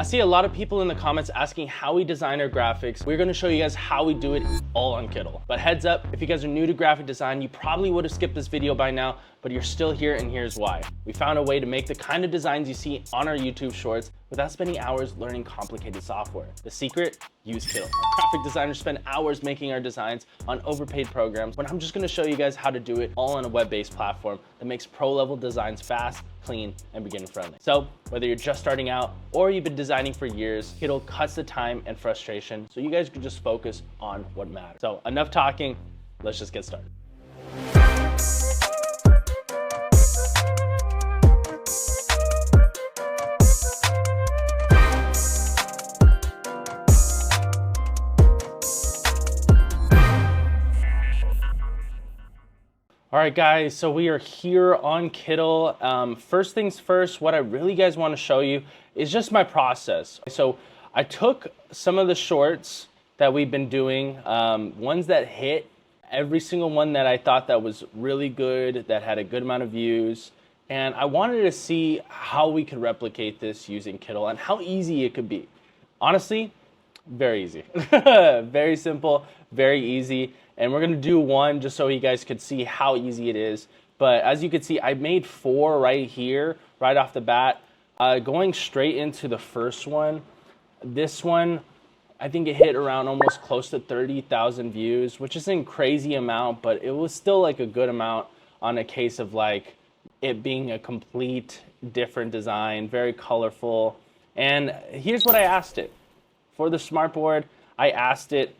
I see a lot of people in the comments asking how we design our graphics. We're gonna show you guys how we do it all on Kittl. But heads up, if you guys are new to graphic design, you probably would have skipped this video by now, but you're still here and here's why. We found a way to make the kind of designs you see on our YouTube shorts without spending hours learning complicated software. The secret? Use Kittl. Our graphic designers spend hours making our designs on overpaid programs, but I'm just gonna show you guys how to do it all on a web-based platform that makes pro-level designs fast, clean, and beginner-friendly. So whether you're just starting out or you've been designing for years, Kittl cuts the time and frustration so you guys can just focus on what matters. So enough talking, let's just get started. All right, guys, so we are here on Kittl. First things first, what I really guys want to show you is just my process. So I took some of the shorts that we've been doing, ones that hit, every single one that I thought that was really good, that had a good amount of views, and I wanted to see how we could replicate this using Kittl and how easy it could be. Honestly, very easy. Very simple, very easy. And we're gonna do one just so you guys could see how easy it is. But as you can see, I made 4 right here, right off the bat. Going straight into the first one, this one, I think it hit around almost close to 30,000 views, which isn't a crazy amount, but it was still like a good amount on a case of like it being a complete different design, very colorful. And here's what I asked it. For the smartboard, I asked it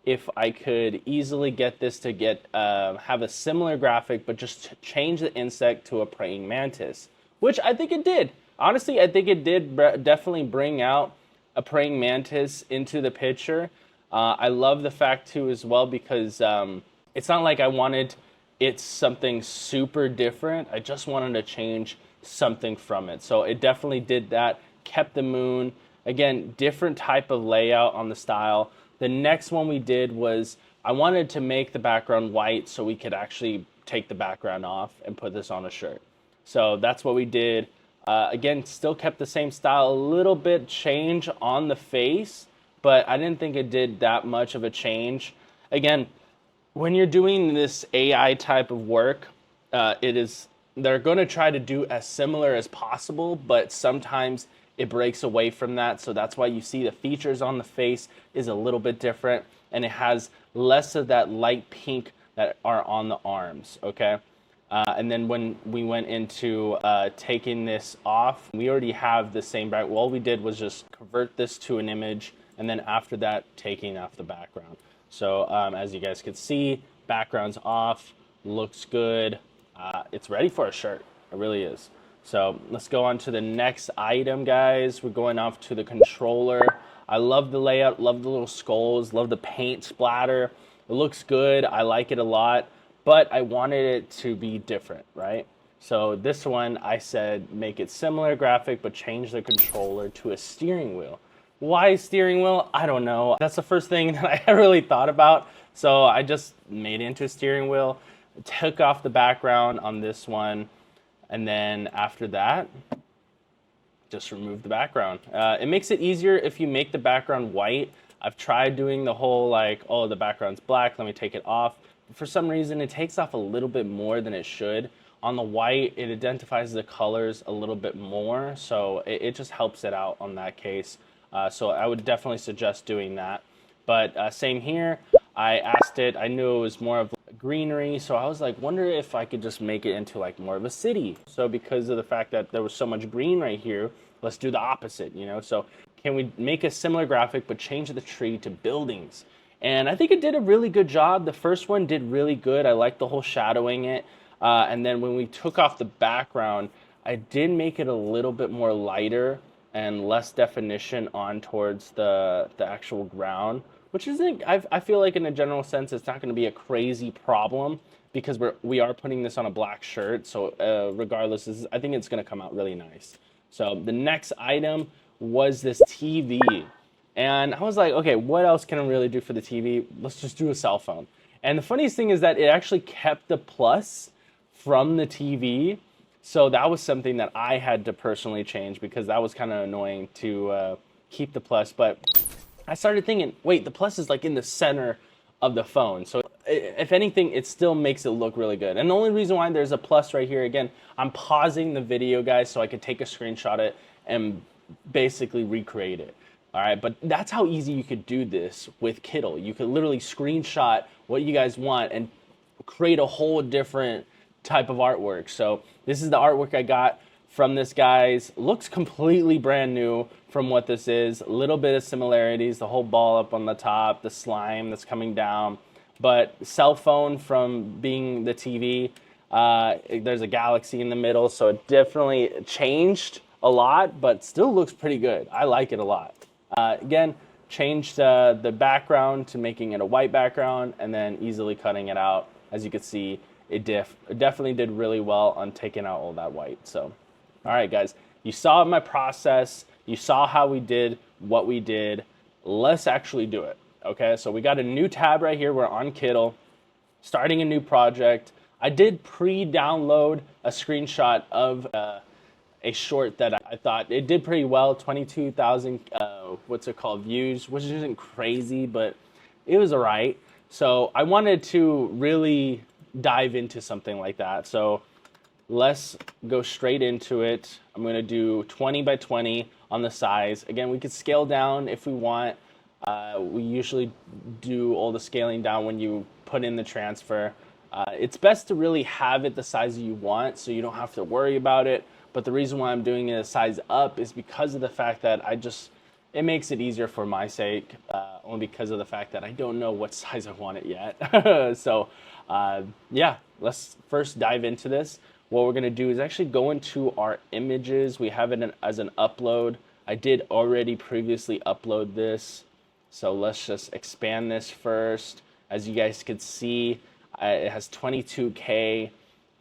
if I could easily get this to have a similar graphic, but just change the insect to a praying mantis, which I think it did. Honestly, I think it did definitely bring out a praying mantis into the picture. I love the fact too as well because it's not like I wanted it something super different. I just wanted to change something from it. So it definitely did that, kept the moon. Again, different type of layout on the style. The next one we did was I wanted to make the background white so we could actually take the background off and put this on a shirt. So that's what we did. Again, still kept the same style, a little bit change on the face, but I didn't think it did that much of a change. Again, when you're doing this AI type of work, they're going to try to do as similar as possible, but sometimes it breaks away from that. So that's why you see the features on the face is a little bit different and it has less of that light pink that are on the arms, okay? And then when we went into taking this off, we already have the same background. All we did was just convert this to an image and then after that, taking off the background. So as you guys can see, background's off, looks good. It's ready for a shirt, it really is. So let's go on to the next item, guys. We're going off to the controller. I love the layout, love the little skulls, love the paint splatter. It looks good, I like it a lot, but I wanted it to be different, right? So this one, I said, make it similar graphic, but change the controller to a steering wheel. Why steering wheel? I don't know. That's the first thing that I really thought about. So I just made it into a steering wheel, took off the background on this one, and then after that, just remove the background. It makes it easier if you make the background white. I've tried doing the whole like, oh, the background's black, let me take it off. But for some reason, it takes off a little bit more than it should. On the white, it identifies the colors a little bit more, so it just helps it out on that case. So I would definitely suggest doing that. But same here, I asked it, I knew it was more of greenery, so I was like, wonder if I could just make it into like more of a city. So because of the fact that there was so much green right here, let's do the opposite, you know? So can we make a similar graphic but change the tree to buildings? And I think it did a really good job. The first one did really good. I liked the whole shadowing it. And then when we took off the background, I did make it a little bit more lighter and less definition on towards the actual ground, which isn't, I feel like in a general sense, it's not going to be a crazy problem because we are putting this on a black shirt. So regardless, I think it's going to come out really nice. So the next item was this TV. And I was like, okay, what else can I really do for the TV? Let's just do a cell phone. And the funniest thing is that it actually kept the plus from the TV. So that was something that I had to personally change because that was kind of annoying to keep the plus. But I started thinking, wait, the plus is like in the center of the phone. So if anything, it still makes it look really good. And the only reason why there's a plus right here, again, I'm pausing the video, guys, so I could take a screenshot of it and basically recreate it. All right, but that's how easy you could do this with Kittl. You could literally screenshot what you guys want and create a whole different type of artwork. So this is the artwork I got from this guy's. Looks completely brand new from what this is. A little bit of similarities, the whole ball up on the top, the slime that's coming down. But cell phone from being the TV, there's a galaxy in the middle, so it definitely changed a lot, but still looks pretty good. I like it a lot. Again, changed the background to making it a white background and then easily cutting it out. As you can see, it definitely did really well on taking out all that white. So, all right, guys, you saw my process. You saw how we did what we did. Let's actually do it, okay? So we got a new tab right here. We're on Kittl, starting a new project. I did pre-download a screenshot of a short that I thought it did pretty well, 22,000 views, which isn't crazy, but it was all right. So I wanted to really dive into something like that. So let's go straight into it. I'm gonna do 20 by 20 on the size. Again, we could scale down if we want. We usually do all the scaling down when you put in the transfer. It's best to really have it the size you want so you don't have to worry about it. But the reason why I'm doing it a size up is because of the fact that it makes it easier for my sake, only because of the fact that I don't know what size I want it yet. So yeah, let's first dive into this. What we're gonna do is actually go into our images. We have it as an upload. I did already previously upload this. So let's just expand this first. As you guys can see, it has 22K.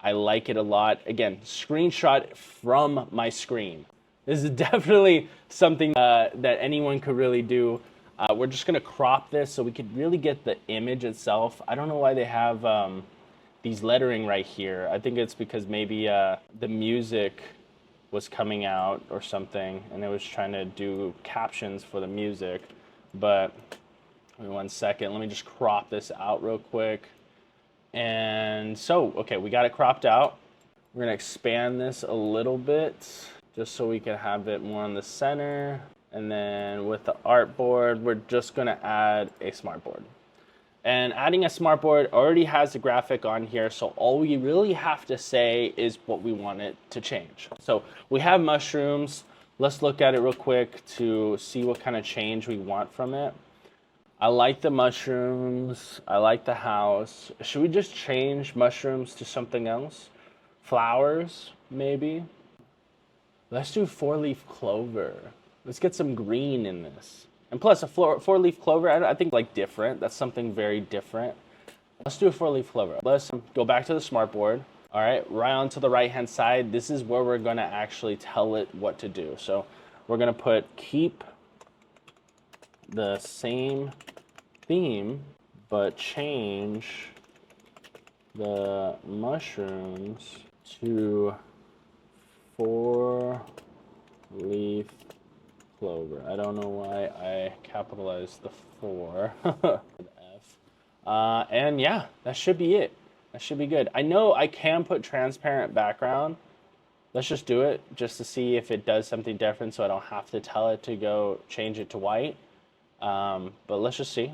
I like it a lot. Again, screenshot from my screen. This is definitely something that anyone could really do. We're just gonna crop this so we could really get the image itself. I don't know why they have these lettering right here. I think it's because maybe the music was coming out or something and it was trying to do captions for the music. But give me 1 second, let me just crop this out real quick. And so, okay, we got it cropped out. We're gonna expand this a little bit just so we can have it more on the center. And then with the artboard, we're just gonna add a smartboard. And adding a smartboard already has a graphic on here, so all we really have to say is what we want it to change. So we have mushrooms. Let's look at it real quick to see what kind of change we want from it. I like the mushrooms. I like the house. Should we just change mushrooms to something else? Flowers, maybe? Let's do 4-leaf clover. Let's get some green in this. And plus, a 4-leaf clover, I think like different. That's something very different. Let's do a 4-leaf clover. Let's go back to the smartboard. All right, right onto the right-hand side. This is where we're gonna actually tell it what to do. So we're gonna put keep the same theme, but change the mushrooms to 4-leaf clover. I don't know why I capitalized the 4. The F. And yeah, that should be it. That should be good. I know I can put transparent background. Let's just do it just to see if it does something different so I don't have to tell it to go change it to white. But let's just see.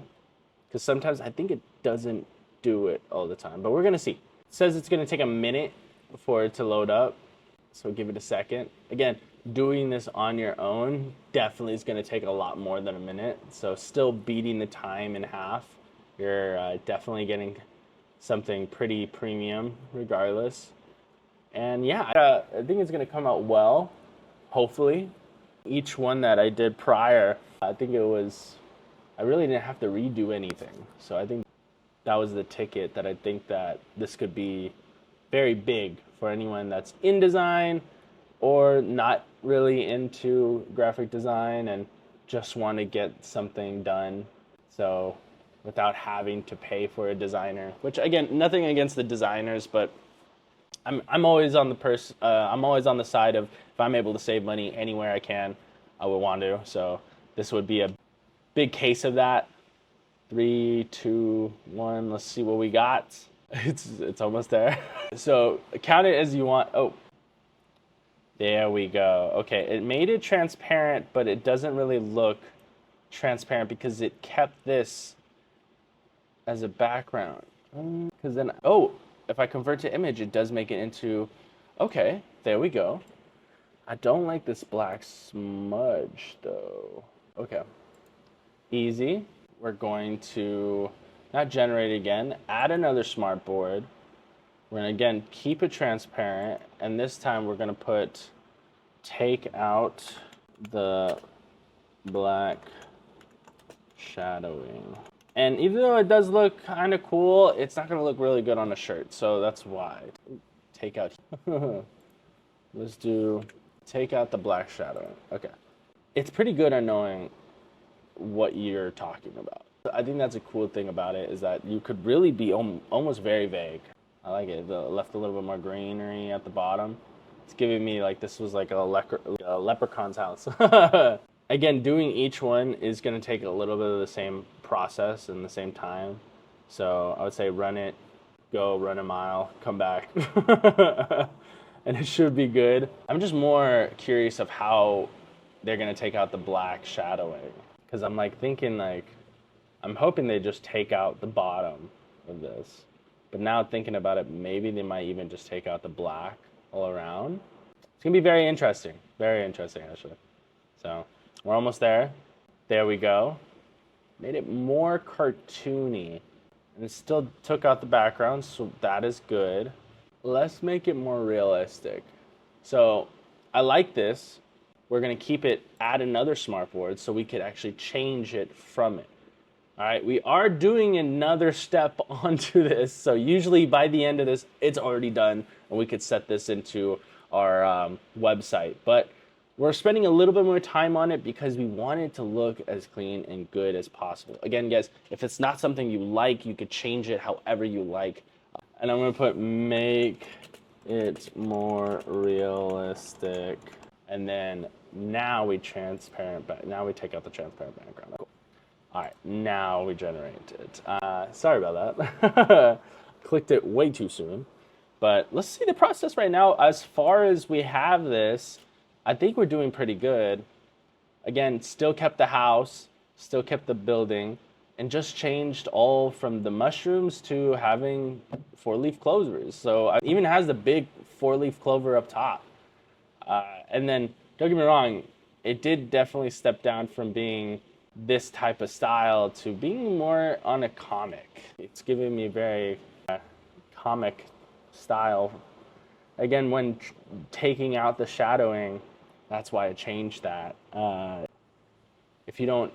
Because sometimes I think it doesn't do it all the time. But we're going to see. It says it's going to take a minute for it to load up. So give it a second. Again, doing this on your own definitely is going to take a lot more than a minute. So still beating the time in half. You're definitely getting something pretty premium regardless. And yeah, I think it's going to come out well, hopefully. Each one that I did prior, I really didn't have to redo anything. So I think that was the ticket that I think that this could be very big for anyone that's in design or not really into graphic design and just want to get something done. So without having to pay for a designer, which again, nothing against the designers, but I'm always on I'm always on the side of if I'm able to save money anywhere I can, I would want to. So this would be a big case of that. 3, 2, 1. Let's see what we got. It's almost there. So count it as you want. Oh, there we go. Okay, it made it transparent, but it doesn't really look transparent because it kept this as a background. Because then, oh, if I convert to image, it does make it into, okay, there we go. I don't like this black smudge though. Okay, easy. We're going to not generate again, add another smartboard. We're gonna again keep it transparent, and this time we're gonna take out the black shadowing. And even though it does look kind of cool, it's not gonna look really good on a shirt, so that's why. Take out, let's take out the black shadowing. Okay, it's pretty good at knowing what you're talking about. I think that's a cool thing about it, is that you could really be almost very vague. I like it. Left a little bit more greenery at the bottom. It's giving me like this was like a leprechaun's house. Again, doing each one is going to take a little bit of the same process and the same time. So I would say run it, go run a mile, come back. And it should be good. I'm just more curious of how they're going to take out the black shadowing. Because I'm like thinking like, I'm hoping they just take out the bottom of this. But now thinking about it, maybe they might even just take out the black all around. It's gonna be very interesting actually. So we're almost there. There we go. Made it more cartoony. And it still took out the background, so that is good. Let's make it more realistic. So I like this. We're gonna keep it, add another smartboard so we could actually change it from it. All right, we are doing another step onto this. So usually by the end of this, it's already done and we could set this into our website. But we're spending a little bit more time on it because we want it to look as clean and good as possible. Again, guys, if it's not something you like, you could change it however you like. And I'm gonna put make it more realistic. And then now we take out the transparent background. Cool. All right, now we generate it. Sorry about that. Clicked it way too soon. But let's see the process right now. As far as we have this, I think we're doing pretty good. Again, still kept the house, still kept the building, and just changed all from the mushrooms to having 4-leaf clovers. So it even has the big 4-leaf clover up top. And then, don't get me wrong, it did definitely step down from being this type of style to being more on a comic. It's giving me very comic style. Again, when taking out the shadowing, that's why I changed that. If you don't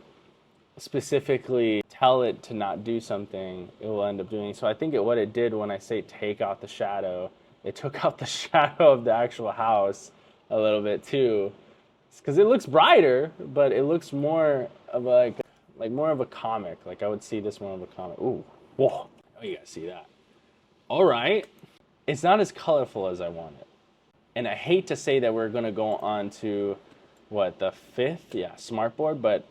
specifically tell it to not do something, it will end up doing. So I think what it did when I say take out the shadow, it took out the shadow of the actual house a little bit too. Because it looks brighter, but it looks more of like more of a comic. Like I would see this more of a comic. Ooh, whoa! Oh, you guys see that? All right, it's not as colorful as I wanted, and I hate to say that we're gonna go on to what, the 5th, smartboard, but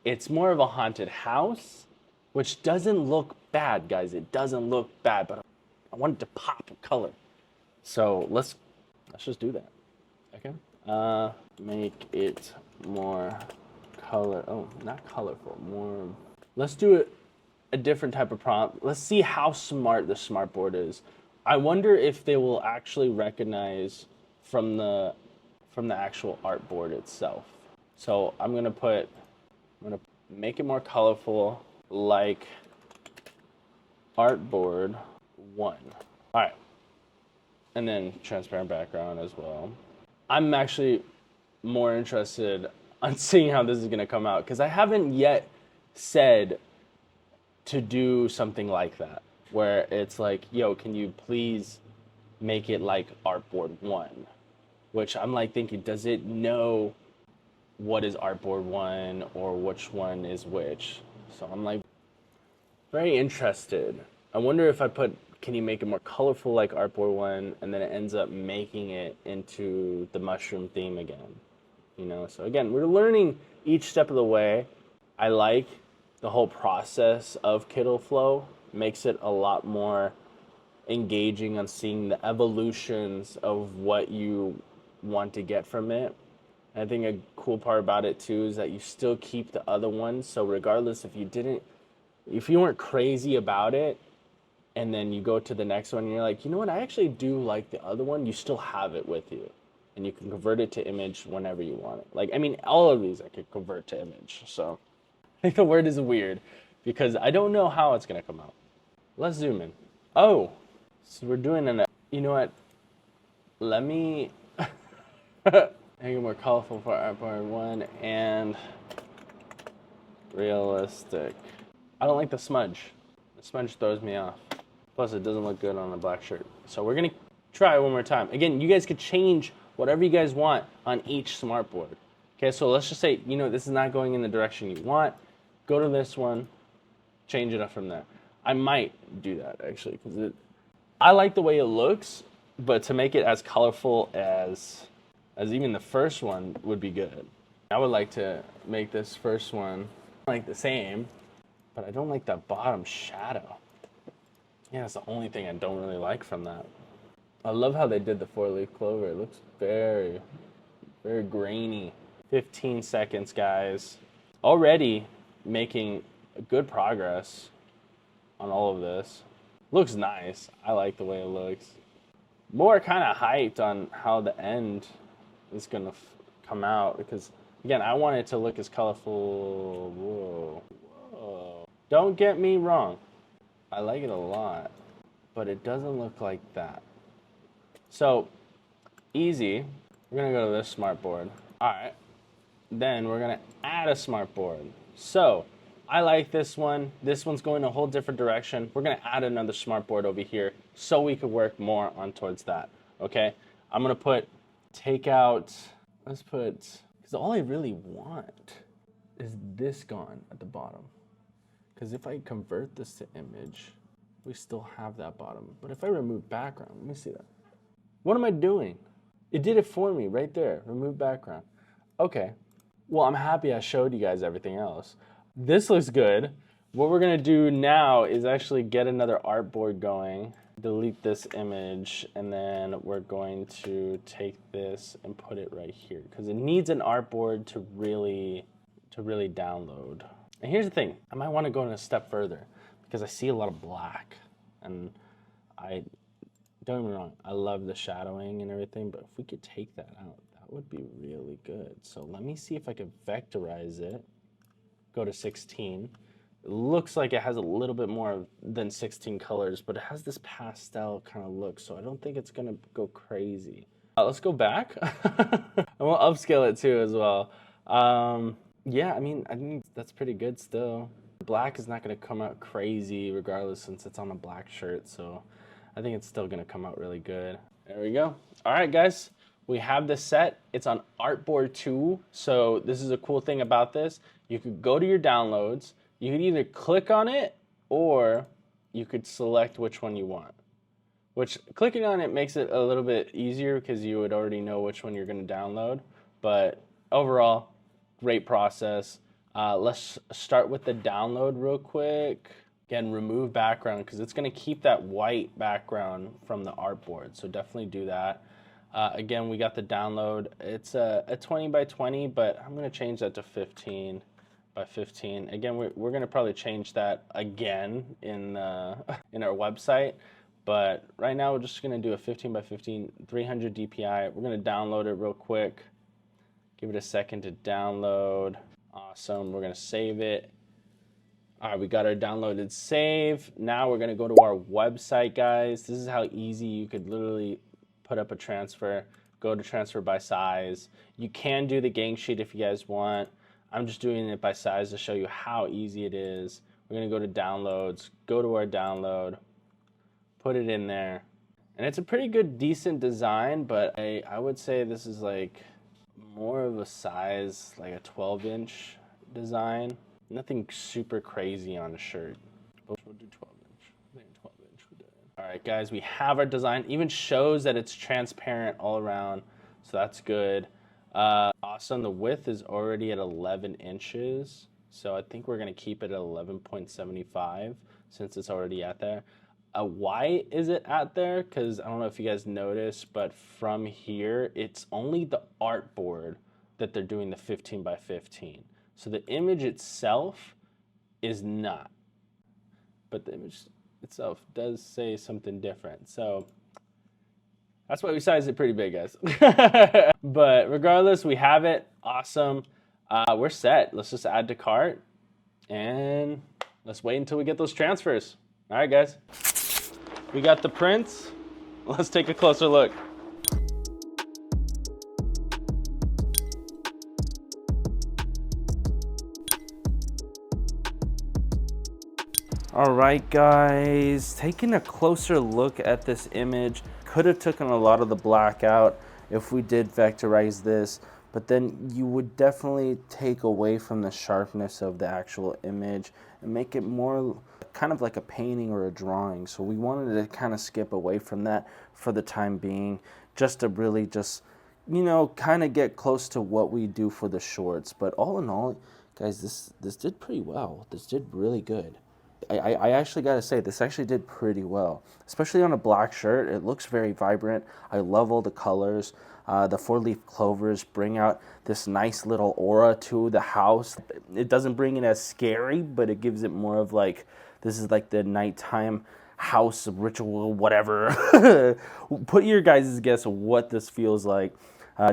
it's more of a haunted house, which doesn't look bad, guys. It doesn't look bad, but I wanted to pop color, so let's just do that. Okay. Make it more not colorful, more. Let's do a different type of prompt. Let's see how smart the smartboard is. I wonder if they will actually recognize from the actual artboard itself. So I'm gonna make it more colorful, like artboard 1. All right, and then transparent background as well. I'm actually more interested on seeing how this is going to come out because I haven't yet said to do something like that where it's like, yo, can you please make it like artboard 1? Which I'm like thinking, does it know what is artboard 1 or which one is which? So I'm like very interested. I wonder if I put can you make it more colorful like Artboard 1? And then it ends up making it into the mushroom theme again. You know, so again, we're learning each step of the way. I like the whole process of Kittl flow. Makes it a lot more engaging on seeing the evolutions of what you want to get from it. And I think a cool part about it too is that you still keep the other ones. So regardless if you weren't crazy about it, and then you go to the next one and you're like, you know what, I actually do like the other one, you still have it with you. And you can convert it to image whenever you want it. Like, I mean, all of these I could convert to image. So I think the word is weird because I don't know how it's gonna come out. Let's zoom in. Oh, so we're doing you know what? Let me make it more colorful for Artboard 1 and realistic. I don't like the smudge. The smudge throws me off. Plus, it doesn't look good on a black shirt. So we're gonna try it one more time. Again, you guys could change whatever you guys want on each smartboard. Okay, so let's just say, you know, this is not going in the direction you want. Go to this one, change it up from there. I might do that actually, because I like the way it looks, but to make it as colorful as even the first one would be good. I would like to make this first one like the same, but I don't like that bottom shadow. Yeah, that's the only thing I don't really like from that. I love how they did the 4-leaf clover. It looks very, very grainy. 15 seconds, guys. Already making good progress on all of this. Looks nice. I like the way it looks. More kind of hyped on how the end is gonna come out because, again, I want it to look as colorful. Whoa. Don't get me wrong. I like it a lot, but it doesn't look like that. So, easy. We're gonna go to this smartboard. All right. Then we're gonna add a smartboard. So, I like this one. This one's going a whole different direction. We're gonna add another smartboard over here so we could work more on towards that, okay? I'm gonna let's put, because all I really want is this gone at the bottom. Because if I convert this to image, we still have that bottom. But if I remove background, let me see that. What am I doing? It did it for me right there, remove background. Okay, well, I'm happy I showed you guys everything else. This looks good. What we're gonna do now is actually get another artboard going, delete this image, and then we're going to take this and put it right here because it needs an artboard to really download. And here's the thing, I might want to go in a step further because I see a lot of black, and don't get me wrong, I love the shadowing and everything, but if we could take that out, that would be really good. So let me see if I could vectorize it, go to 16. It looks like it has a little bit more than 16 colors, but it has this pastel kind of look, so I don't think it's gonna go crazy. Let's go back. And we'll upscale it too as well. Yeah, I mean, I think that's pretty good still. Black is not gonna come out crazy regardless since it's on a black shirt, so I think it's still gonna come out really good. There we go. All right, guys, we have this set. It's on Artboard 2, so this is a cool thing about this. You could go to your downloads, you could either click on it or you could select which one you want. Which, clicking on it makes it a little bit easier because you would already know which one you're gonna download, but overall, great process. Let's start with the download real quick. Again, remove background because it's gonna keep that white background from the artboard, so definitely do that. Again, we got the download. It's a 20 by 20, but I'm gonna change that to 15 by 15. Again, we're gonna probably change that again in our website, but right now we're just gonna do a 15 by 15, 300 DPI. We're gonna download it real quick. Give it a second to download. Awesome, we're gonna save it. All right, we got our downloaded save. Now we're gonna go to our website, guys. This is how easy you could literally put up a transfer, go to transfer by size. You can do the gang sheet if you guys want. I'm just doing it by size to show you how easy it is. We're gonna go to downloads, go to our download, put it in there. And it's a pretty good, decent design, but I would say this is like more of a size, like a 12-inch design. Nothing super crazy on a shirt. But we'll do 12-inch. I think 12-inch would do it. All right, guys, we have our design. Even shows that it's transparent all around, so that's good. Awesome, the width is already at 11 inches, so I think we're gonna keep it at 11.75 since it's already at there. Why is it at there? Because I don't know if you guys noticed, but from here, it's only the artboard that they're doing the 15 by 15. So the image itself is not, but the image itself does say something different. So that's why we sized it pretty big, guys. But regardless, we have it. Awesome. We're set. Let's just add to cart and let's wait until we get those transfers. All right, guys. We got the prints. Let's take a closer look. All right, guys, taking a closer look at this image. Could have taken a lot of the black out if we did vectorize this, but then you would definitely take away from the sharpness of the actual image and make it more kind of like a painting or a drawing. So we wanted to kind of skip away from that for the time being, just to really just, you know, kind of get close to what we do for the shorts. But all in all, guys, this did pretty well. This did really good. I actually got to say, this actually did pretty well, especially on a black shirt. It looks very vibrant. I love all the colors. The 4-leaf clovers bring out this nice little aura to the house. It doesn't bring it as scary, but it gives it more of like, this is like the nighttime house ritual, whatever. Put your guys' guess of what this feels like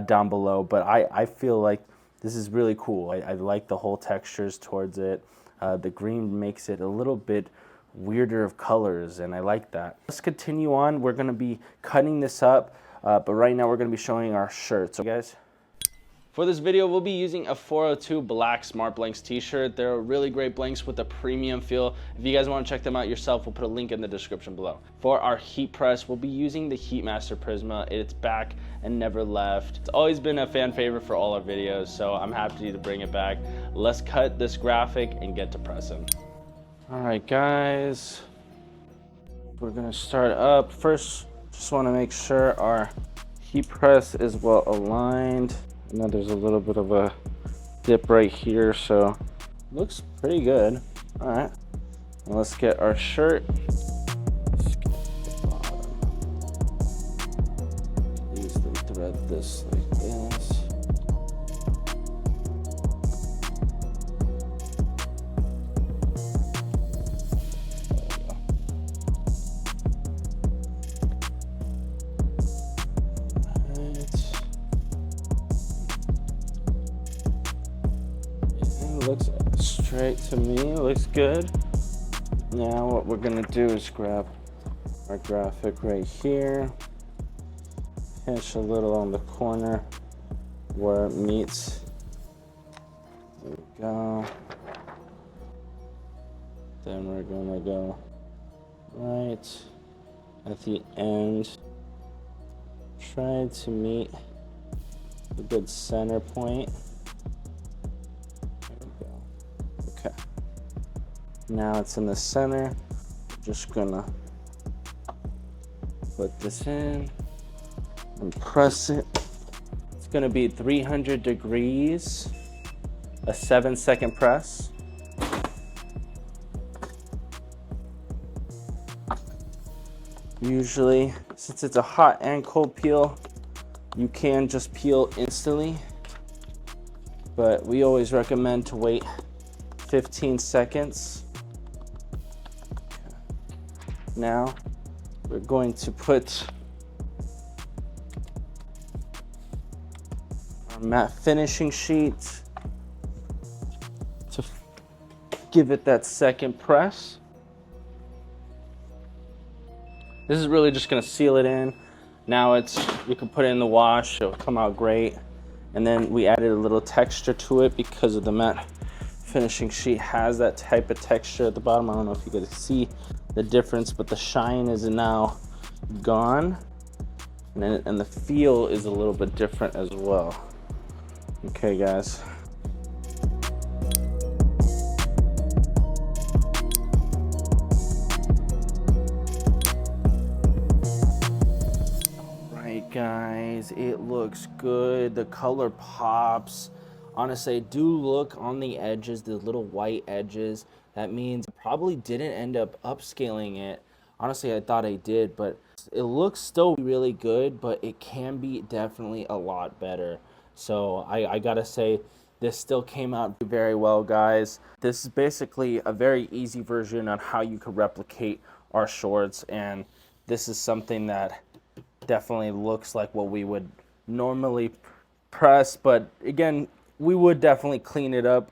down below, but I feel like this is really cool. I like the whole textures towards it. The green makes it a little bit weirder of colors, and I like that. Let's continue on. We're going to be cutting this up, but right now we're going to be showing our shirts. So guys, for this video, we'll be using a 402 black Smart Blanks t-shirt. They're really great blanks with a premium feel. If you guys want to check them out yourself, we'll put a link in the description below. For our heat press, we'll be using the Heatmaster Prisma. It's back and never left. It's always been a fan favorite for all our videos, so I'm happy to bring it back. Let's cut this graphic and get to pressing. All right, guys, we're gonna start up. First, just wanna make sure our heat press is well aligned. I know there's a little bit of a dip right here, so looks pretty good. All right, and let's get our shirt. Let's get the bottom. Easily thread this like this. Looks straight to me, looks good. Now what we're gonna do is grab our graphic right here, pinch a little on the corner where it meets. There we go. Then we're gonna go right at the end, try to meet a good center point. Okay, now it's in the center. Just gonna put this in and press it. It's gonna be 300 degrees, a 7-second press. Usually, since it's a hot and cold peel, you can just peel instantly, but we always recommend to wait 15 seconds. Now we're going to put our matte finishing sheet to give it that second press. This is really just going to seal it in. Now you can put it in the wash, it'll come out great. And then we added a little texture to it because of the matte finishing sheet has that type of texture at the bottom. I don't know if you guys see the difference, but the shine is now gone, and the feel is a little bit different as well. Okay, guys. good. The color pops. Honestly, I do look on the edges, the little white edges. That means I probably didn't end up upscaling it. Honestly, I thought I did, but it looks still really good, but it can be definitely a lot better. So I gotta say, this still came out very well, guys. This is basically a very easy version on how you could replicate our shorts, and this is something that definitely looks like what we would normally press, but again, we would definitely clean it up.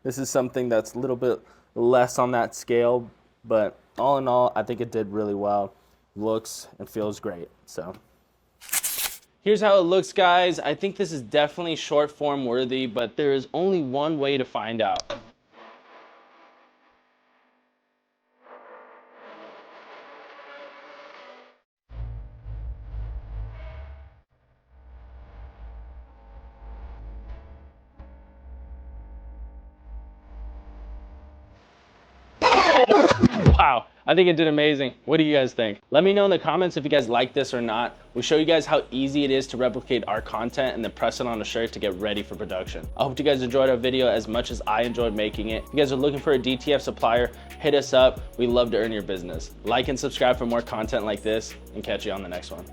This is something that's a little bit less on that scale, but all in all, I think it did really well. Looks and feels great. So here's how it looks, guys. I think this is definitely short form worthy, but there is only one way to find out. Wow, I think it did amazing. What do you guys think? Let me know in the comments if you guys like this or not. We show you guys how easy it is to replicate our content and then press it on a shirt to get ready for production. I hope you guys enjoyed our video as much as I enjoyed making it. If you guys are looking for a DTF supplier, hit us up. We love to earn your business. Like and subscribe for more content like this, and catch you on the next one.